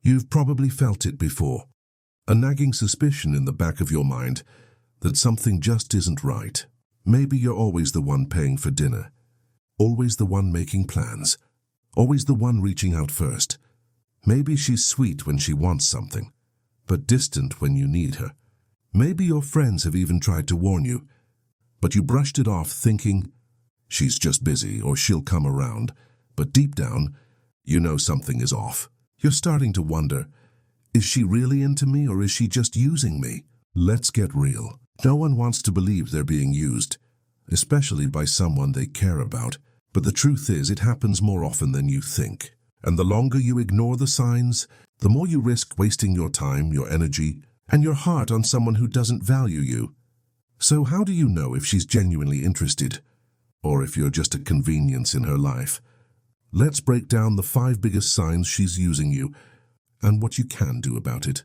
You've probably felt it before. A nagging suspicion in the back of your mind that something just isn't right. Maybe you're always the one paying for dinner, always the one making plans, always the one reaching out first. Maybe she's sweet when she wants something, but distant when you need her. Maybe your friends have even tried to warn you, but you brushed it off thinking, she's just busy or she'll come around. But deep down, you know something is off. You're starting to wonder, is she really into me or is she just using me? Let's get real. No one wants to believe they're being used, especially by someone they care about. But the truth is, it happens more often than you think. And the longer you ignore the signs, the more you risk wasting your time, your energy, and your heart on someone who doesn't value you. So how do you know if she's genuinely interested, or if you're just a convenience in her life? Let's break down the 5 biggest signs she's using you, and what you can do about it.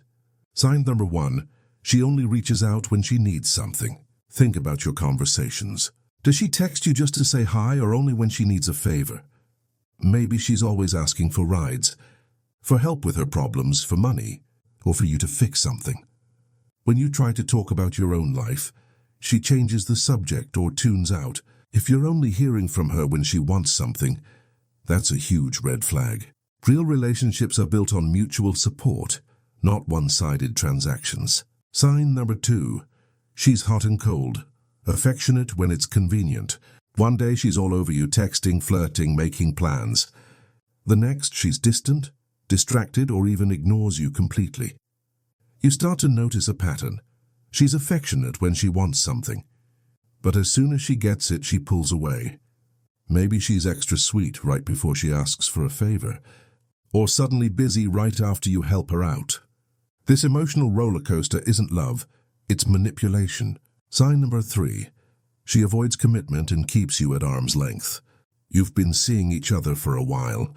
Sign number 1, she only reaches out when she needs something. Think about your conversations. Does she text you just to say hi or only when she needs a favor? Maybe she's always asking for rides, for help with her problems, for money, or for you to fix something. When you try to talk about your own life, she changes the subject or tunes out. If you're only hearing from her when she wants something, that's a huge red flag. Real relationships are built on mutual support, not one-sided transactions. Sign number 2, she's hot and cold, affectionate when it's convenient. One day she's all over you, texting, flirting, making plans. The next she's distant, distracted, or even ignores you completely. You start to notice a pattern. She's affectionate when she wants something, but as soon as she gets it, she pulls away. Maybe she's extra sweet right before she asks for a favor, or suddenly busy right after you help her out. This emotional roller coaster isn't love, it's manipulation. Sign number 3, she avoids commitment and keeps you at arm's length. You've been seeing each other for a while,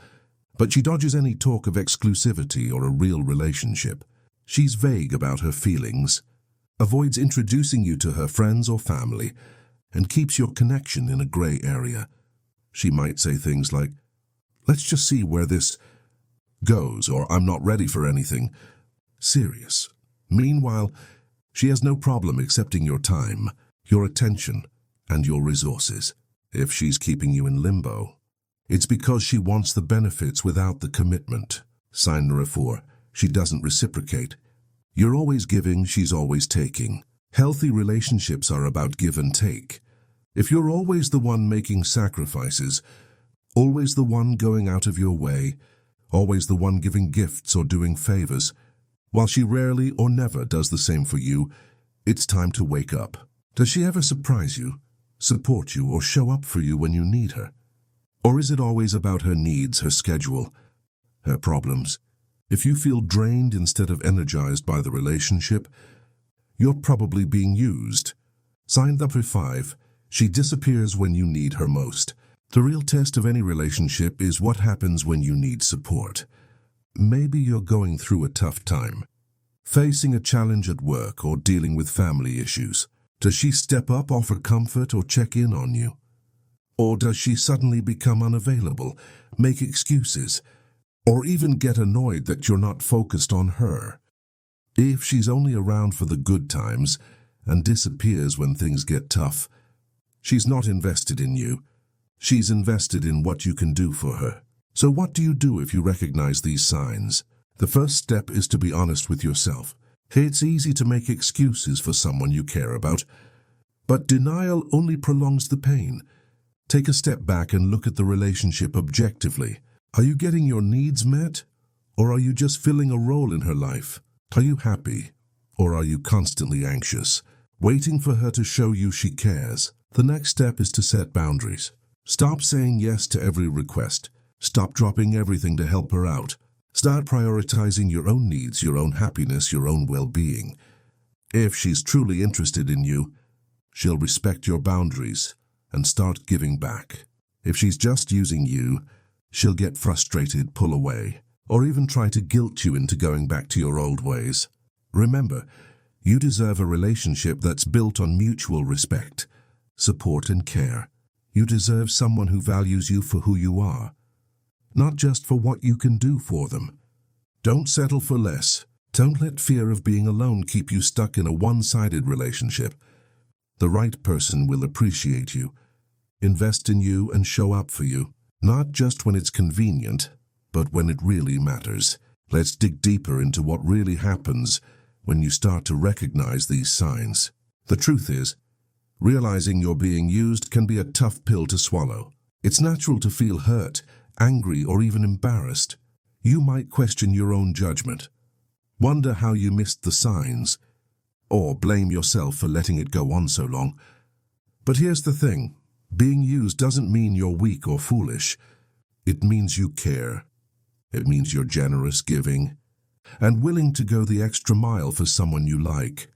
but she dodges any talk of exclusivity or a real relationship. She's vague about her feelings, avoids introducing you to her friends or family, and keeps your connection in a gray area. She might say things like, let's just see where this goes, or I'm not ready for anything serious. Meanwhile, she has no problem accepting your time, your attention, and your resources. If she's keeping you in limbo, it's because she wants the benefits without the commitment. Sign number 4, she doesn't reciprocate. You're always giving, she's always taking. Healthy relationships are about give and take. If you're always the one making sacrifices, always the one going out of your way, always the one giving gifts or doing favors, while she rarely or never does the same for you, it's time to wake up. Does she ever surprise you, support you, or show up for you when you need her? Or is it always about her needs, her schedule, her problems? If you feel drained instead of energized by the relationship, you're probably being used. Sign number 5, she disappears when you need her most. The real test of any relationship is what happens when you need support. Maybe you're going through a tough time, facing a challenge at work or dealing with family issues. Does she step up, offer comfort, or check in on you? Or does she suddenly become unavailable, make excuses, or even get annoyed that you're not focused on her? If she's only around for the good times and disappears when things get tough, she's not invested in you. She's invested in what you can do for her. So what do you do if you recognize these signs? The first step is to be honest with yourself. It's easy to make excuses for someone you care about, but denial only prolongs the pain. Take a step back and look at the relationship objectively. Are you getting your needs met, or are you just filling a role in her life? Are you happy, or are you constantly anxious, waiting for her to show you she cares? The next step is to set boundaries. Stop saying yes to every request. Stop dropping everything to help her out. Start prioritizing your own needs, your own happiness, your own well-being. If she's truly interested in you, she'll respect your boundaries and start giving back. If she's just using you, she'll get frustrated, pull away, or even try to guilt you into going back to your old ways. Remember, you deserve a relationship that's built on mutual respect, support, and care. You deserve someone who values you for who you are, not just for what you can do for them. Don't settle for less. Don't let fear of being alone keep you stuck in a one-sided relationship. The right person will appreciate you, invest in you, and show up for you, not just when it's convenient, but when it really matters. Let's dig deeper into what really happens when you start to recognize these signs. The truth is, realizing you're being used can be a tough pill to swallow. It's natural to feel hurt, angry, or even embarrassed. You might question your own judgment, wonder how you missed the signs, or blame yourself for letting it go on so long. But here's the thing. Being used doesn't mean you're weak or foolish. It means you care. It means you're generous, giving, and willing to go the extra mile for someone you like.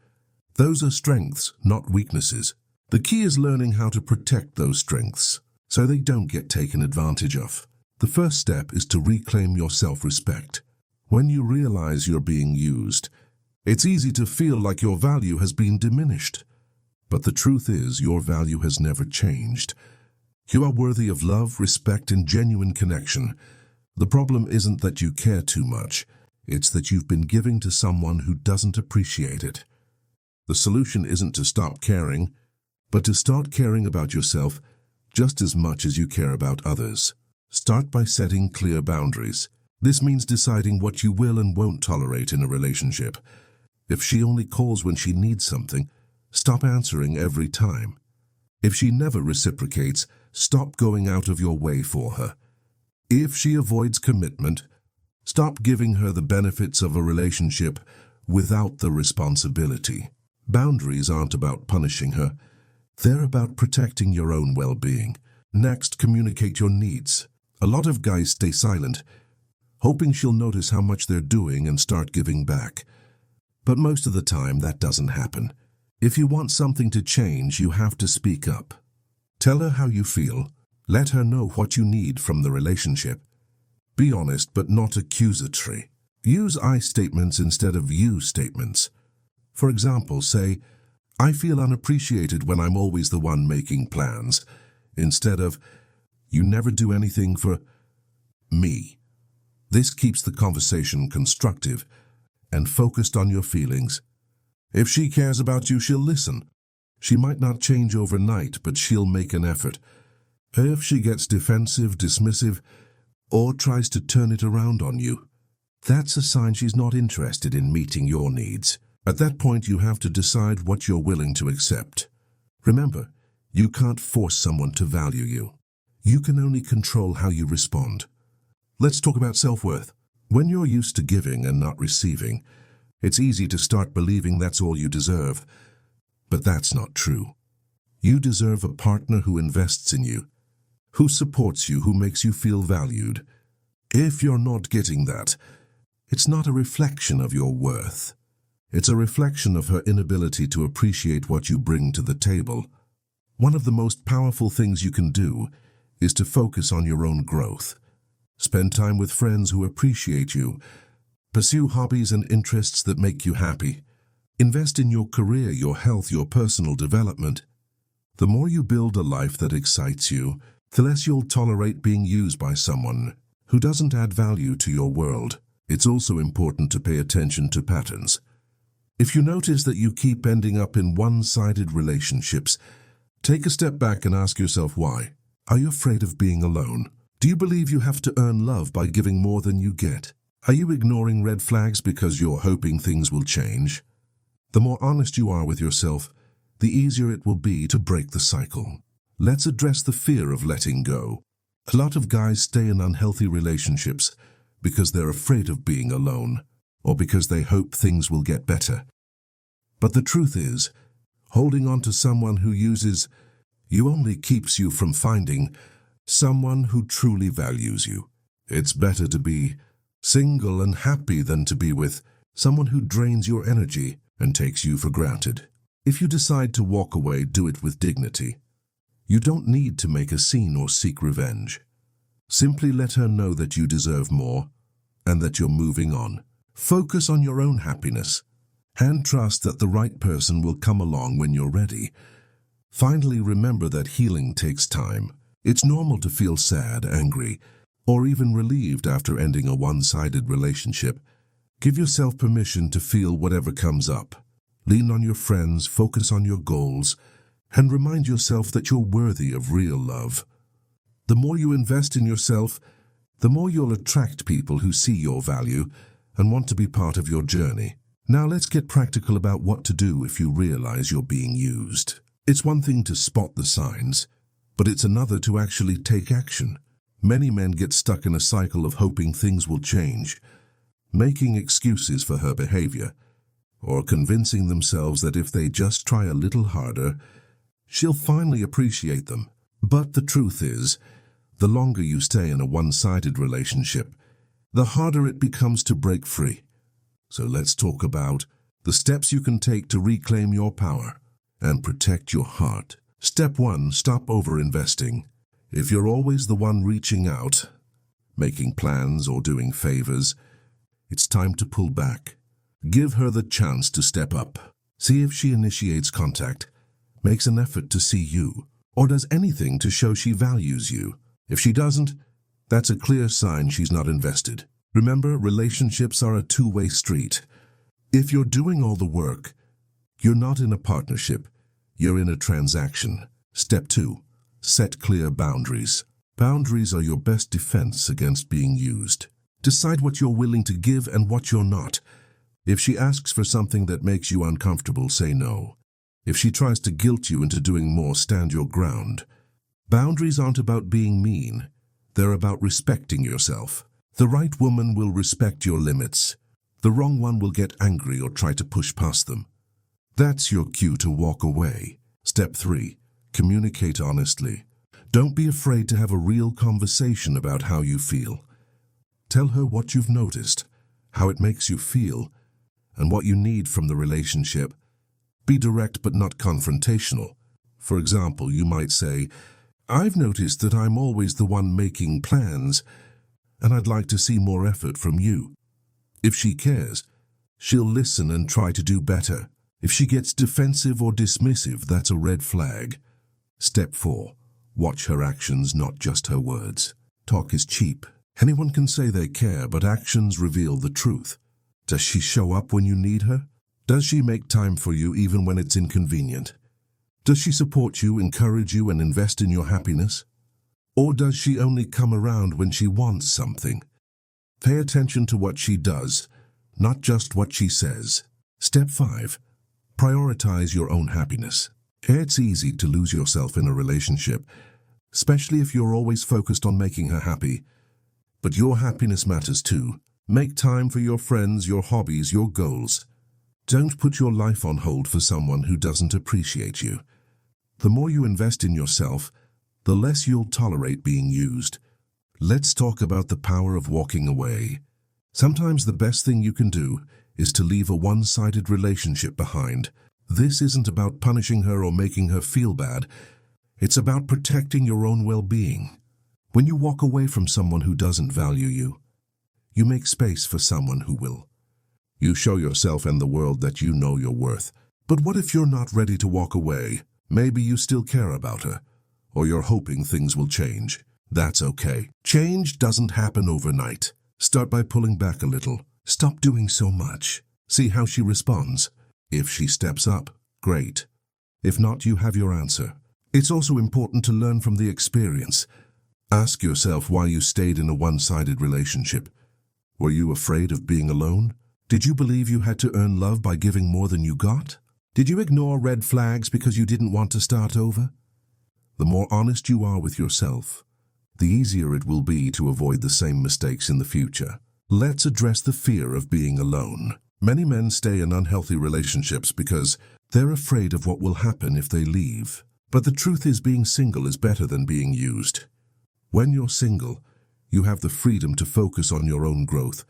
Those are strengths, not weaknesses. The key is learning how to protect those strengths so they don't get taken advantage of. The first step is to reclaim your self-respect. When you realize you're being used, it's easy to feel like your value has been diminished. But the truth is, your value has never changed. You are worthy of love, respect, and genuine connection. The problem isn't that you care too much. It's that you've been giving to someone who doesn't appreciate it. The solution isn't to stop caring, but to start caring about yourself just as much as you care about others. Start by setting clear boundaries. This means deciding what you will and won't tolerate in a relationship. If she only calls when she needs something, stop answering every time. If she never reciprocates, stop going out of your way for her. If she avoids commitment, stop giving her the benefits of a relationship without the responsibility. Boundaries aren't about punishing her. They're about protecting your own well-being. Next, communicate your needs. A lot of guys stay silent, hoping she'll notice how much they're doing and start giving back. But most of the time, that doesn't happen. If you want something to change, you have to speak up. Tell her how you feel. Let her know what you need from the relationship. Be honest, but not accusatory. Use I statements instead of you statements. For example, say, "I feel unappreciated when I'm always the one making plans," instead of, "You never do anything for me." This keeps the conversation constructive and focused on your feelings. If she cares about you, she'll listen. She might not change overnight, but she'll make an effort. If she gets defensive, dismissive, or tries to turn it around on you, that's a sign she's not interested in meeting your needs. At that point, you have to decide what you're willing to accept. Remember, you can't force someone to value you. You can only control how you respond. Let's talk about self-worth. When you're used to giving and not receiving, it's easy to start believing that's all you deserve. But that's not true. You deserve a partner who invests in you, who supports you, who makes you feel valued. If you're not getting that, it's not a reflection of your worth. It's a reflection of her inability to appreciate what you bring to the table. One of the most powerful things you can do is to focus on your own growth. Spend time with friends who appreciate you. Pursue hobbies and interests that make you happy. Invest in your career, your health, your personal development. The more you build a life that excites you, the less you'll tolerate being used by someone who doesn't add value to your world. It's also important to pay attention to patterns. If you notice that you keep ending up in one-sided relationships, take a step back and ask yourself why. Are you afraid of being alone? Do you believe you have to earn love by giving more than you get? Are you ignoring red flags because you're hoping things will change? The more honest you are with yourself, the easier it will be to break the cycle. Let's address the fear of letting go. A lot of guys stay in unhealthy relationships because they're afraid of being alone, or because they hope things will get better. But the truth is, holding on to someone who uses you only keeps you from finding someone who truly values you. It's better to be single and happy than to be with someone who drains your energy and takes you for granted. If you decide to walk away, do it with dignity. You don't need to make a scene or seek revenge. Simply let her know that you deserve more and that you're moving on. Focus on your own happiness and trust that the right person will come along when you're ready. Finally, remember that healing takes time. It's normal to feel sad, angry, or even relieved after ending a one-sided relationship. Give yourself permission to feel whatever comes up. Lean on your friends, focus on your goals, and remind yourself that you're worthy of real love. The more you invest in yourself, the more you'll attract people who see your value and want to be part of your journey. Now let's get practical about what to do if you realize you're being used. It's one thing to spot the signs, but it's another to actually take action. Many men get stuck in a cycle of hoping things will change, making excuses for her behavior, or convincing themselves that if they just try a little harder, she'll finally appreciate them. But the truth is, the longer you stay in a one-sided relationship, the harder it becomes to break free. So let's talk about the steps you can take to reclaim your power and protect your heart. Step 1. Stop over-investing. If you're always the one reaching out, making plans or doing favors, it's time to pull back. Give her the chance to step up. See if she initiates contact, makes an effort to see you, or does anything to show she values you. If she doesn't, that's a clear sign she's not invested. Remember, relationships are a two-way street. If you're doing all the work, you're not in a partnership, you're in a transaction. Step 2. Set clear boundaries. Boundaries are your best defense against being used. Decide what you're willing to give and what you're not. If she asks for something that makes you uncomfortable, say no. If she tries to guilt you into doing more, stand your ground. Boundaries aren't about being mean. They're about respecting yourself. The right woman will respect your limits. The wrong one will get angry or try to push past them. That's your cue to walk away. Step 3. Communicate honestly. Don't be afraid to have a real conversation about how you feel. Tell her what you've noticed, how it makes you feel, and what you need from the relationship. Be direct but not confrontational. For example, you might say, "I've noticed that I'm always the one making plans, and I'd like to see more effort from you." If she cares, she'll listen and try to do better. If she gets defensive or dismissive, that's a red flag. Step 4. Watch her actions, not just her words. Talk is cheap. Anyone can say they care, but actions reveal the truth. Does she show up when you need her? Does she make time for you even when it's inconvenient? Does she support you, encourage you, and invest in your happiness? Or does she only come around when she wants something? Pay attention to what she does, not just what she says. Step 5. Prioritize your own happiness. It's easy to lose yourself in a relationship, especially if you're always focused on making her happy. But your happiness matters too. Make time for your friends, your hobbies, your goals. Don't put your life on hold for someone who doesn't appreciate you. The more you invest in yourself, the less you'll tolerate being used. Let's talk about the power of walking away. Sometimes the best thing you can do is to leave a one-sided relationship behind. This isn't about punishing her or making her feel bad. It's about protecting your own well-being. When you walk away from someone who doesn't value you, you make space for someone who will. You show yourself and the world that you know your worth. But what if you're not ready to walk away? Maybe you still care about her, or you're hoping things will change. That's okay. Change doesn't happen overnight. Start by pulling back a little. Stop doing so much. See how she responds. If she steps up, great. If not, you have your answer. It's also important to learn from the experience. Ask yourself why you stayed in a one-sided relationship. Were you afraid of being alone? Did you believe you had to earn love by giving more than you got? Did you ignore red flags because you didn't want to start over? The more honest you are with yourself, the easier it will be to avoid the same mistakes in the future. Let's address the fear of being alone. Many men stay in unhealthy relationships because they're afraid of what will happen if they leave. But the truth is, being single is better than being used. When you're single, you have the freedom to focus on your own growth,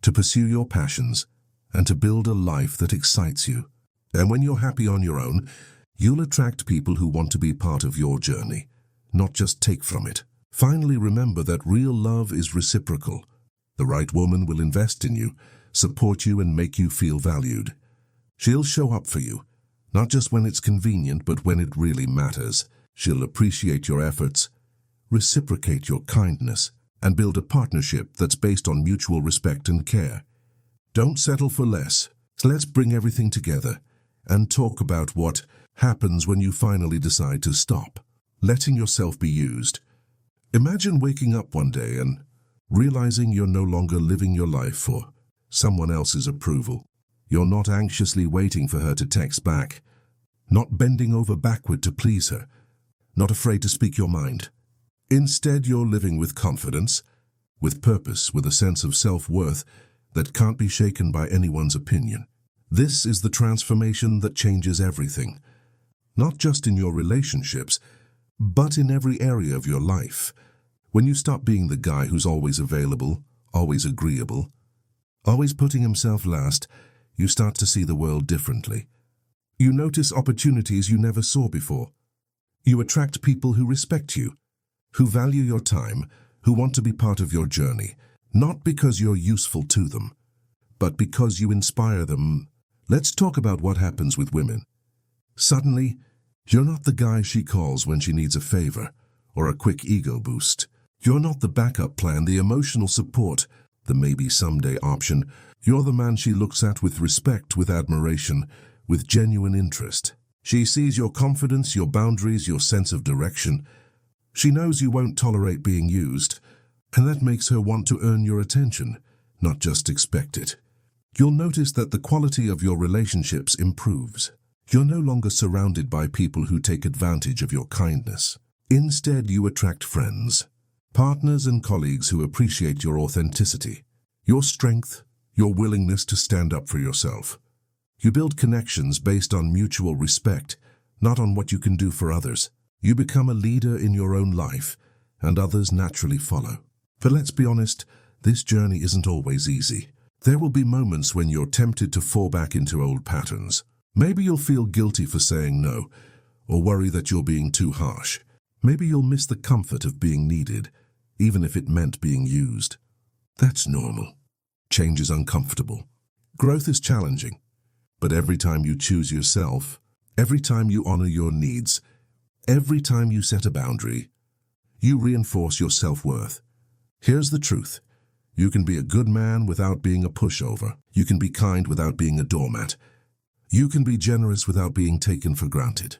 to pursue your passions, and to build a life that excites you. And when you're happy on your own, you'll attract people who want to be part of your journey, not just take from it. Finally, remember that real love is reciprocal. The right woman will invest in you, support you, and make you feel valued. She'll show up for you, not just when it's convenient, but when it really matters. She'll appreciate your efforts, reciprocate your kindness, and build a partnership that's based on mutual respect and care. Don't settle for less. Let's bring everything together and talk about what happens when you finally decide to stop letting yourself be used. Imagine waking up one day and realizing you're no longer living your life for someone else's approval. You're not anxiously waiting for her to text back, not bending over backward to please her, not afraid to speak your mind. Instead, you're living with confidence, with purpose, with a sense of self-worth that can't be shaken by anyone's opinion. This is the transformation that changes everything, not just in your relationships, but in every area of your life. When you stop being the guy who's always available, always agreeable, always putting himself last, you start to see the world differently. You notice opportunities you never saw before. You attract people who respect you, who value your time, who want to be part of your journey, not because you're useful to them, but because you inspire them. Let's talk about what happens with women. Suddenly, you're not the guy she calls when she needs a favor or a quick ego boost. You're not the backup plan, the emotional support, the maybe someday option. You're the man she looks at with respect, with admiration, with genuine interest. She sees your confidence, your boundaries, your sense of direction. She knows you won't tolerate being used, and that makes her want to earn your attention, not just expect it. You'll notice that the quality of your relationships improves. You're no longer surrounded by people who take advantage of your kindness. Instead, you attract friends, partners and colleagues who appreciate your authenticity, your strength, your willingness to stand up for yourself. You build connections based on mutual respect, not on what you can do for others. You become a leader in your own life, and others naturally follow. But let's be honest, this journey isn't always easy. There will be moments when you're tempted to fall back into old patterns. Maybe you'll feel guilty for saying no, or worry that you're being too harsh. Maybe you'll miss the comfort of being needed, even if it meant being used. That's normal. Change is uncomfortable. Growth is challenging. But every time you choose yourself, every time you honor your needs, every time you set a boundary, you reinforce your self-worth. Here's the truth. You can be a good man without being a pushover. You can be kind without being a doormat. You can be generous without being taken for granted.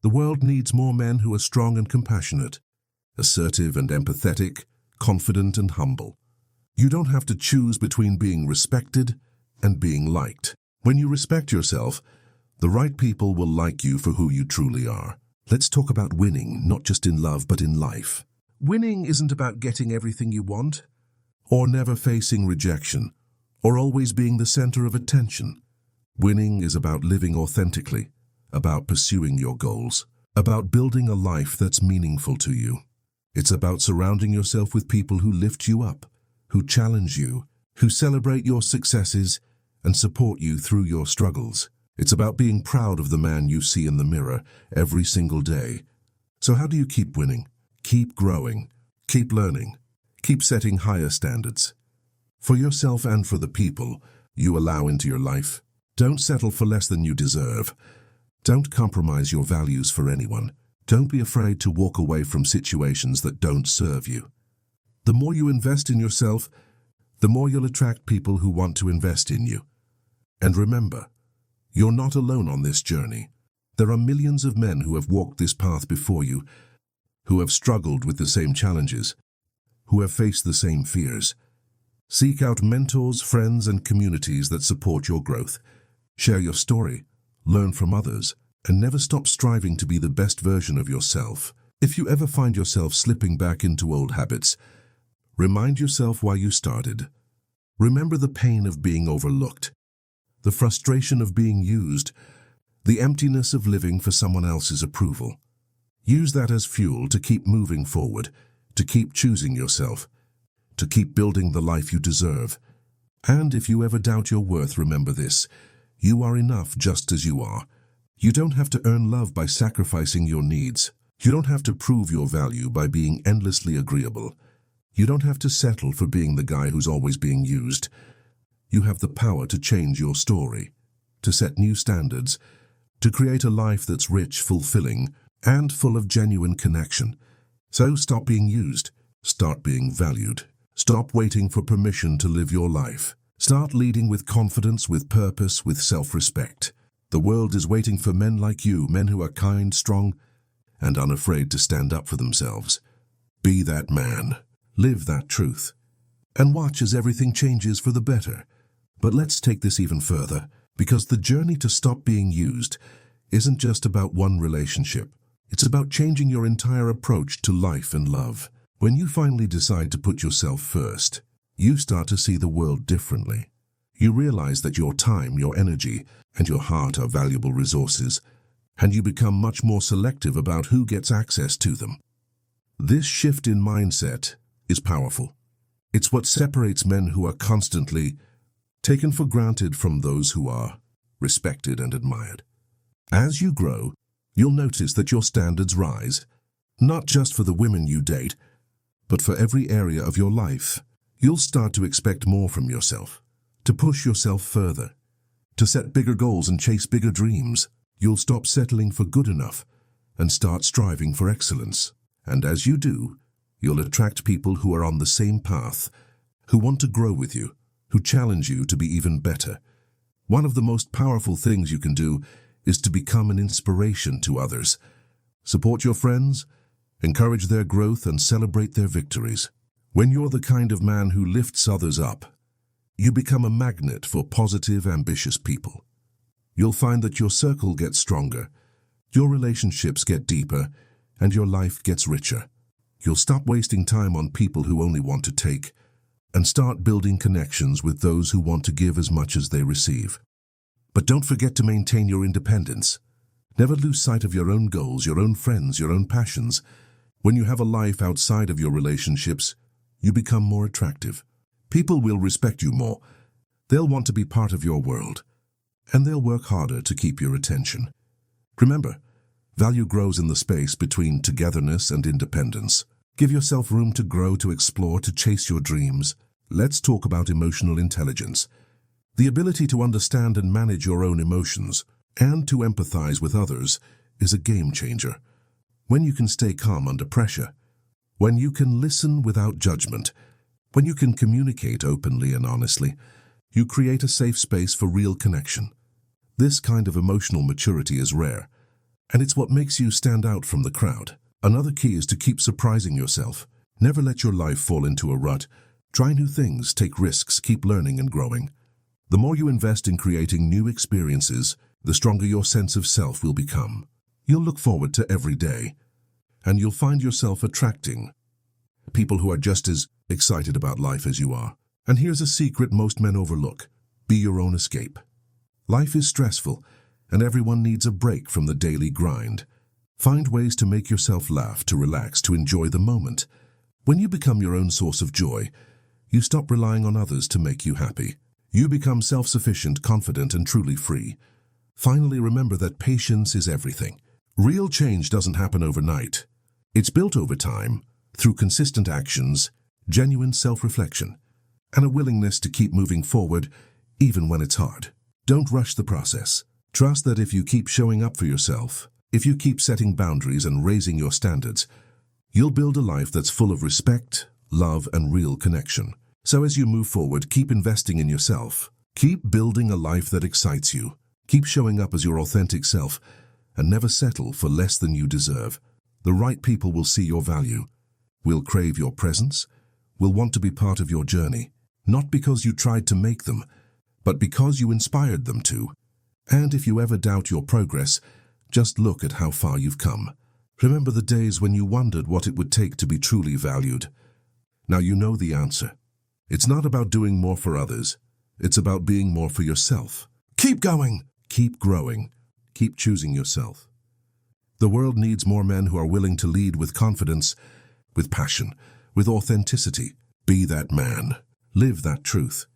The world needs more men who are strong and compassionate, assertive and empathetic, confident and humble. You don't have to choose between being respected and being liked. When you respect yourself, the right people will like you for who you truly are. Let's talk about winning, not just in love, but in life. Winning isn't about getting everything you want, or never facing rejection, or always being the center of attention. Winning is about living authentically, about pursuing your goals, about building a life that's meaningful to you. It's about surrounding yourself with people who lift you up, who challenge you, who celebrate your successes and support you through your struggles. It's about being proud of the man you see in the mirror every single day. So how do you keep winning? Keep growing, keep learning, keep setting higher standards. For yourself and for the people you allow into your life. Don't settle for less than you deserve. Don't compromise your values for anyone. Don't be afraid to walk away from situations that don't serve you. The more you invest in yourself, the more you'll attract people who want to invest in you. And remember, you're not alone on this journey. There are millions of men who have walked this path before you, who have struggled with the same challenges, who have faced the same fears. Seek out mentors, friends, and communities that support your growth. Share your story, learn from others, and never stop striving to be the best version of yourself. If you ever find yourself slipping back into old habits, remind yourself why you started. Remember the pain of being overlooked, the frustration of being used, the emptiness of living for someone else's approval. Use that as fuel to keep moving forward, to keep choosing yourself, to keep building the life you deserve. And if you ever doubt your worth, remember this: you are enough just as you are. You don't have to earn love by sacrificing your needs. You don't have to prove your value by being endlessly agreeable. You don't have to settle for being the guy who's always being used. You have the power to change your story, to set new standards, to create a life that's rich, fulfilling, and full of genuine connection. So stop being used. Start being valued. Stop waiting for permission to live your life. Start leading with confidence, with purpose, with self-respect. The world is waiting for men like you, men who are kind, strong, and unafraid to stand up for themselves. Be that man. Live that truth. And watch as everything changes for the better. But let's take this even further, because the journey to stop being used isn't just about one relationship. It's about changing your entire approach to life and love. When you finally decide to put yourself first, you start to see the world differently. You realize that your time, your energy, and your heart are valuable resources, and you become much more selective about who gets access to them. This shift in mindset is powerful. It's what separates men who are constantly taken for granted from those who are respected and admired. As you grow, you'll notice that your standards rise, not just for the women you date, but for every area of your life. You'll start to expect more from yourself, to push yourself further, to set bigger goals and chase bigger dreams. You'll stop settling for good enough and start striving for excellence. And as you do, you'll attract people who are on the same path, who want to grow with you, who challenge you to be even better. One of the most powerful things you can do is to become an inspiration to others. Support your friends, encourage their growth, and celebrate their victories. When you're the kind of man who lifts others up, you become a magnet for positive, ambitious people. You'll find that your circle gets stronger, your relationships get deeper, and your life gets richer. You'll stop wasting time on people who only want to take, and start building connections with those who want to give as much as they receive. But don't forget to maintain your independence. Never lose sight of your own goals, your own friends, your own passions. When you have a life outside of your relationships, you become more attractive. People will respect you more. They'll want to be part of your world, and they'll work harder to keep your attention. Remember, value grows in the space between togetherness and independence. Give yourself room to grow, to explore, to chase your dreams. Let's talk about emotional intelligence. The ability to understand and manage your own emotions and to empathize with others is a game changer. When you can stay calm under pressure, when you can listen without judgment, when you can communicate openly and honestly, you create a safe space for real connection. This kind of emotional maturity is rare, and it's what makes you stand out from the crowd. Another key is to keep surprising yourself. Never let your life fall into a rut. Try new things, take risks, keep learning and growing. The more you invest in creating new experiences, the stronger your sense of self will become. You'll look forward to every day, and you'll find yourself attracting people who are just as excited about life as you are. And here's a secret most men overlook: be your own escape. Life is stressful, and everyone needs a break from the daily grind. Find ways to make yourself laugh, to relax, to enjoy the moment. When you become your own source of joy, you stop relying on others to make you happy. You become self-sufficient, confident, and truly free. Finally, remember that patience is everything. Real change doesn't happen overnight. It's built over time, through consistent actions, genuine self-reflection, and a willingness to keep moving forward even when it's hard. Don't rush the process. Trust that if you keep showing up for yourself, if you keep setting boundaries and raising your standards, you'll build a life that's full of respect, love, and real connection. So as you move forward, keep investing in yourself. Keep building a life that excites you. Keep showing up as your authentic self, and never settle for less than you deserve. The right people will see your value, will crave your presence, will want to be part of your journey, not because you tried to make them, but because you inspired them to. And if you ever doubt your progress, just look at how far you've come. Remember the days when you wondered what it would take to be truly valued. Now you know the answer. It's not about doing more for others. It's about being more for yourself. Keep going. Keep growing. Keep choosing yourself. The world needs more men who are willing to lead with confidence, with passion, with authenticity. Be that man. Live that truth.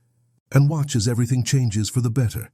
And watch as everything changes for the better.